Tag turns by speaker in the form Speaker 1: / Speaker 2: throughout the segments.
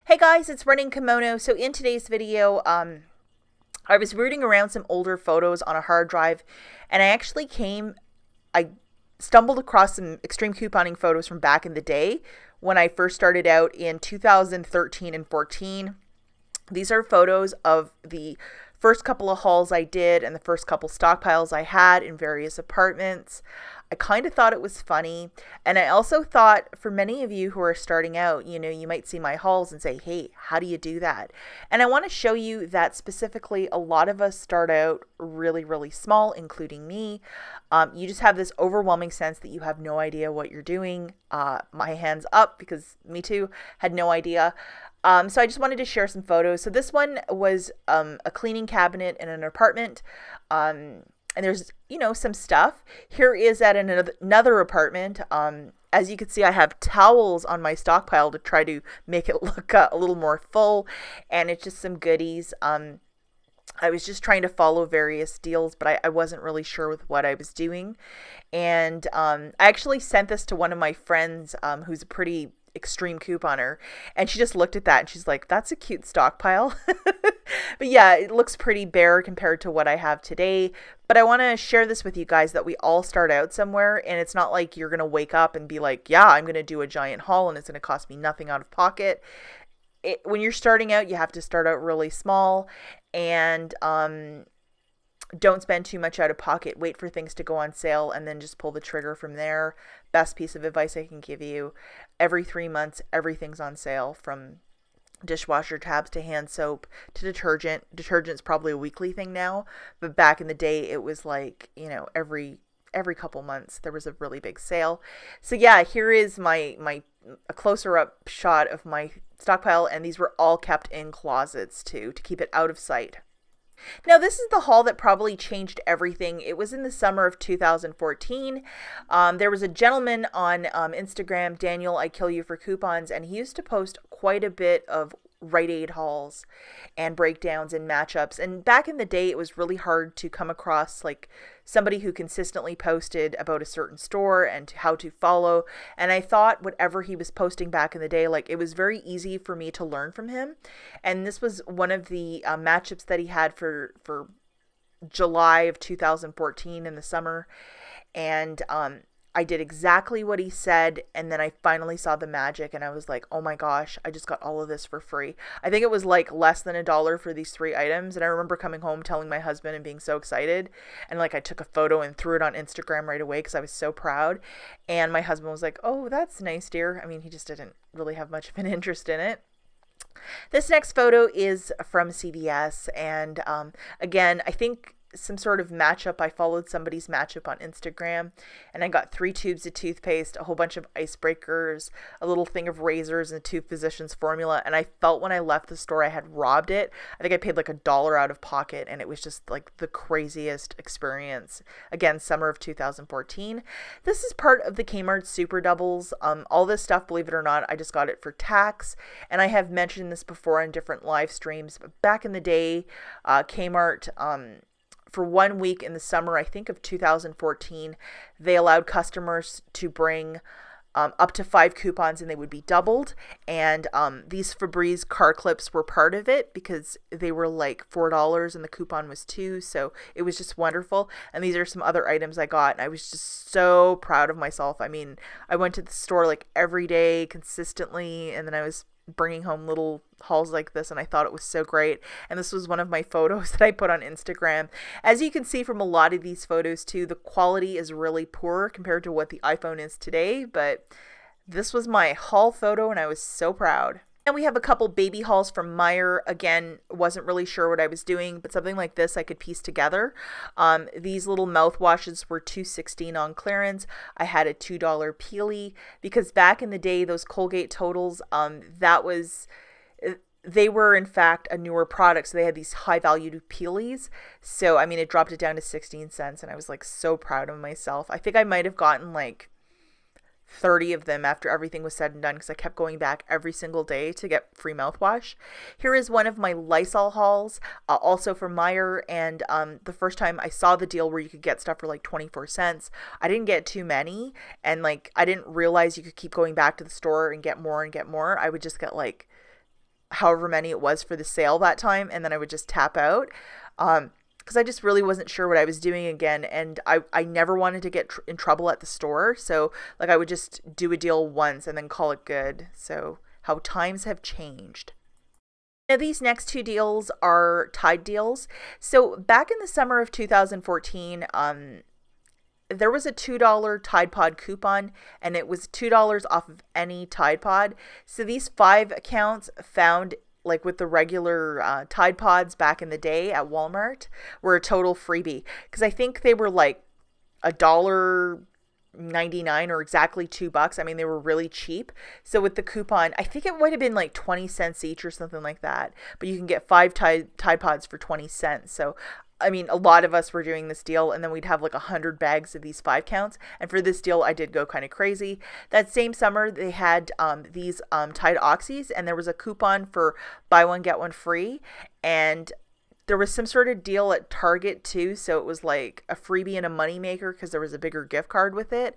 Speaker 1: Hey guys, it's Running Kimono. So in today's video, I was rooting around some older photos on a hard drive, and I stumbled across some extreme couponing photos from back in the day when I first started out in 2013 and 14. These are photos of the first couple of hauls I did and the first couple stockpiles I had in various apartments. I kind of thought it was funny. And I also thought for many of you who are starting out, you might see my hauls and say, hey, how do you do that? And I want to show you that specifically a lot of us start out really, really small, including me. You just have this overwhelming sense that you have no idea what you're doing. My hands up because me too, had no idea. So I just wanted to share some photos. So this one was a cleaning cabinet in an apartment. And there's, some stuff. Here is at another apartment. As you can see, I have towels on my stockpile to try to make it look a little more full. And it's just some goodies. I was just trying to follow various deals, but I wasn't really sure with what I was doing. And I actually sent this to one of my friends who's a pretty extreme couponer, and she just looked at that and she's like, that's a cute stockpile. But yeah, it looks pretty bare compared to what I have today. But I want to share this with you guys that we all start out somewhere, and it's not like you're going to wake up and be like, yeah, I'm going to do a giant haul and it's going to cost me nothing out of pocket. When you're starting out, you have to start out really small, and don't spend too much out of pocket. Wait for things to go on sale and then just pull the trigger from there. Best piece of advice I can give you. Every 3 months, everything's on sale, from dishwasher tabs to hand soap to detergent. Detergent's probably a weekly thing now, but back in the day it was like, every couple months there was a really big sale. So yeah, here is a closer up shot of my stockpile, and these were all kept in closets too, to keep it out of sight. Now, this is the haul that probably changed everything. It was in the summer of 2014. There was a gentleman on Instagram, Daniel, I Kill You for Coupons, and he used to post quite a bit of Rite Aid hauls and breakdowns and matchups. And back in the day, it was really hard to come across like somebody who consistently posted about a certain store and how to follow. And I thought whatever he was posting back in the day, like, it was very easy for me to learn from him. And this was one of the matchups that he had for July of 2014 in the summer. And I did exactly what he said, and then I finally saw the magic, and I was like, oh my gosh, I just got all of this for free. I think it was like less than $1 for these 3 items, and I remember coming home telling my husband and being so excited, and like I took a photo and threw it on Instagram right away because I was so proud, and my husband was like, oh, that's nice, dear. I mean, he just didn't really have much of an interest in it. This next photo is from CVS, and again, I think some sort of matchup. I followed somebody's matchup on Instagram, and I got 3 tubes of toothpaste, a whole bunch of icebreakers, a little thing of razors, and a Tooth Physicians formula. And I felt when I left the store I had robbed it. I think I paid like $1 out of pocket, and it was just like the craziest experience. Again, summer of 2014. This is part of the Kmart Super Doubles. All this stuff, believe it or not, I just got it for tax, and I have mentioned this before on different live streams. But back in the day, Kmart, for 1 week in the summer, I think of 2014, they allowed customers to bring up to 5 coupons, and they would be doubled. And these Febreze car clips were part of it because they were like $4 and the coupon was 2. So it was just wonderful. And these are some other items I got, and I was just so proud of myself. I mean, I went to the store like every day consistently, and then I was bringing home little hauls like this, and I thought it was so great. And this was one of my photos that I put on Instagram. As you can see from a lot of these photos too, the quality is really poor compared to what the iPhone is today, but this was my haul photo and I was so proud. And we have a couple baby hauls from Meijer. Again, wasn't really sure what I was doing, but something like this I could piece together. These little mouthwashes were $2.16 on clearance. I had a $2 peely because back in the day, those Colgate Totals, they were in fact a newer product, so they had these high value peelies. So I mean, it dropped it down to 16 cents, and I was like so proud of myself. I think I might have gotten like 30 of them after everything was said and done because I kept going back every single day to get free mouthwash. Here is one of my Lysol hauls, also from Meijer, and the first time I saw the deal where you could get stuff for like 24 cents, I didn't get too many, and like I didn't realize you could keep going back to the store and get more and get more. I would just get like however many it was for the sale that time, and then I would just tap out. Because I just really wasn't sure what I was doing again, and I never wanted to get in trouble at the store, so like I would just do a deal once and then call it good. So how times have changed. Now these next two deals are Tide deals. So back in the summer of 2014, there was a $2 Tide Pod coupon, and it was $2 off of any Tide Pod. So these 5 accounts found like with the regular Tide Pods back in the day at Walmart were a total freebie, because I think they were like $1.99 or exactly $2. I mean, they were really cheap. So with the coupon, I think it might have been like 20 cents each or something like that, but you can get 5 Tide Pods for 20 cents. So I mean, a lot of us were doing this deal, and then we'd have like 100 bags of these 5 counts. And for this deal, I did go kind of crazy. That same summer, they had these Tide Oxys, and there was a coupon for buy one, get one free. And there was some sort of deal at Target too, so it was like a freebie and a moneymaker because there was a bigger gift card with it.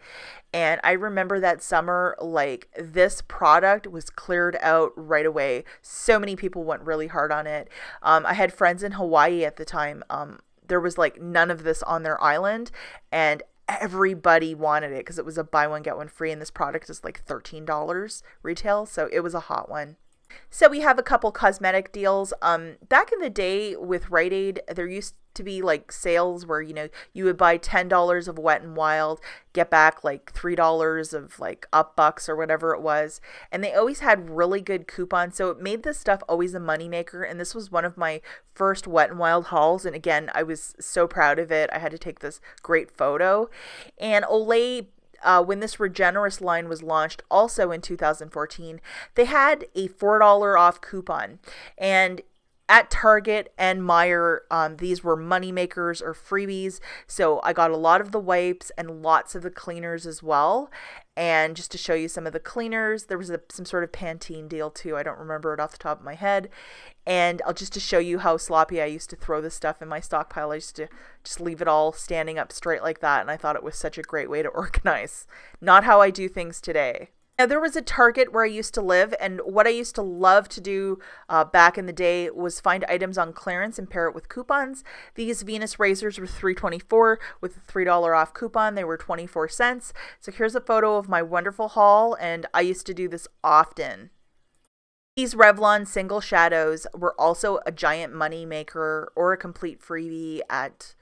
Speaker 1: And I remember that summer, like, this product was cleared out right away. So many people went really hard on it. I had friends in Hawaii at the time. There was like none of this on their island, and everybody wanted it because it was a buy one, get one free, and this product is like $13 retail, so it was a hot one. So we have a couple cosmetic deals. Back in the day with Rite Aid, there used to be like sales where, you know, you would buy $10 of Wet n Wild, get back like $3 of like Up Bucks or whatever it was. And they always had really good coupons. So it made this stuff always a moneymaker. And this was one of my first Wet n Wild hauls. And again, I was so proud of it. I had to take this great photo. And Olay, when this Regenerous line was launched also in 2014, they had a $4 off coupon. And at Target and Meijer, these were money makers or freebies. So I got a lot of the wipes and lots of the cleaners as well. And just to show you some of the cleaners, there was some sort of Pantene deal too. I don't remember it off the top of my head. And just to show you how sloppy I used to throw this stuff in my stockpile, I used to just leave it all standing up straight like that. And I thought it was such a great way to organize. Not how I do things today. Now, there was a Target where I used to live, and what I used to love to do back in the day was find items on clearance and pair it with coupons. These Venus razors were $3.24 with a $3 off coupon. They were 24 cents. So here's a photo of my wonderful haul, and I used to do this often. These Revlon single shadows were also a giant money maker or a complete freebie at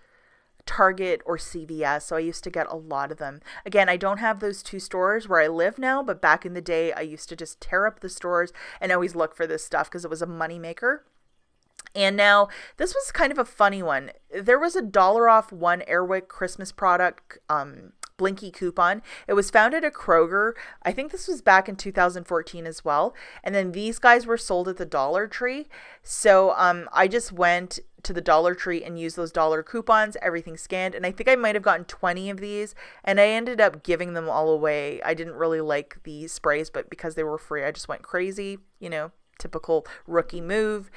Speaker 1: Target or CVS, so I used to get a lot of them. Again, I don't have those 2 stores where I live now, but back in the day, I used to just tear up the stores and always look for this stuff because it was a money maker. And now, this was kind of a funny one. There was a $1 off one Airwick Christmas product Blinky coupon. It was found at a Kroger. I think this was back in 2014 as well. And then these guys were sold at the Dollar Tree. So I just went to the Dollar Tree and used those dollar coupons, everything scanned. And I think I might have gotten 20 of these, and I ended up giving them all away. I didn't really like the sprays, but because they were free, I just went crazy, you know. Typical rookie move.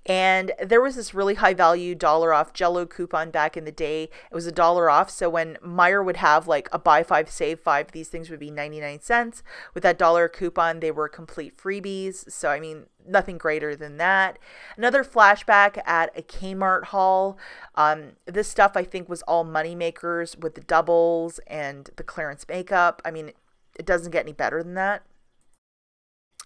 Speaker 1: And there was this really high value $1 off Jello coupon back in the day. It was $1 off. So when Meijer would have like a buy 5 save 5, these things would be 99 cents. With that $1 coupon, they were complete freebies. So I mean, nothing greater than that. Another flashback at a Kmart haul. This stuff I think was all money makers with the doubles and the clearance makeup. I mean, it doesn't get any better than that.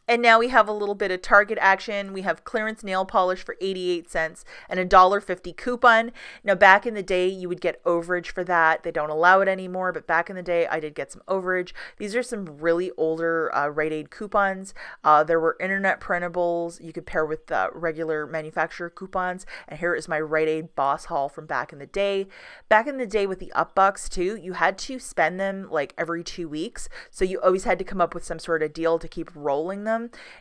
Speaker 1: And now we have a little bit of Target action. We have clearance nail polish for 88 cents and a $1.50 coupon. Now, back in the day, you would get overage for that. They don't allow it anymore, but back in the day, I did get some overage. These are some really older Rite Aid coupons. There were internet printables you could pair with regular manufacturer coupons. And here is my Rite Aid Boss haul from back in the day. Back in the day with the Up Bucks, too, you had to spend them like every 2 weeks. So you always had to come up with some sort of deal to keep rolling them.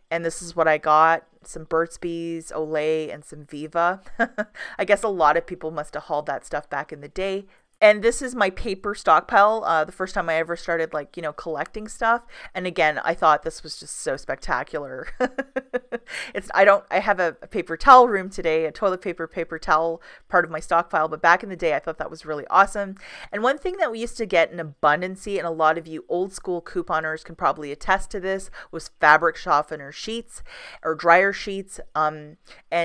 Speaker 1: And this is what I got: some Burt's Bees, Olay, and some Viva. I guess a lot of people must have hauled that stuff back in the day. And this is my paper stockpile, the first time I ever started, like, you know, collecting stuff. And again, I thought this was just so spectacular. I have a paper towel room today, a toilet paper towel part of my stockpile, but back in the day, I thought that was really awesome. And one thing that we used to get in abundancy, and a lot of you old school couponers can probably attest to this, was fabric softener sheets or dryer sheets. And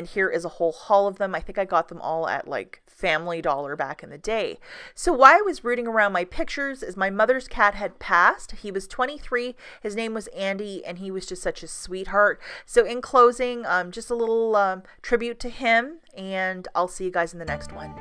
Speaker 1: here is a whole haul of them. I think I got them all at like Family Dollar back in the day. So why I was rooting around my pictures is my mother's cat had passed. He was 23. His name was Andy, and he was just such a sweetheart. So in closing, just a little tribute to him, and I'll see you guys in the next one.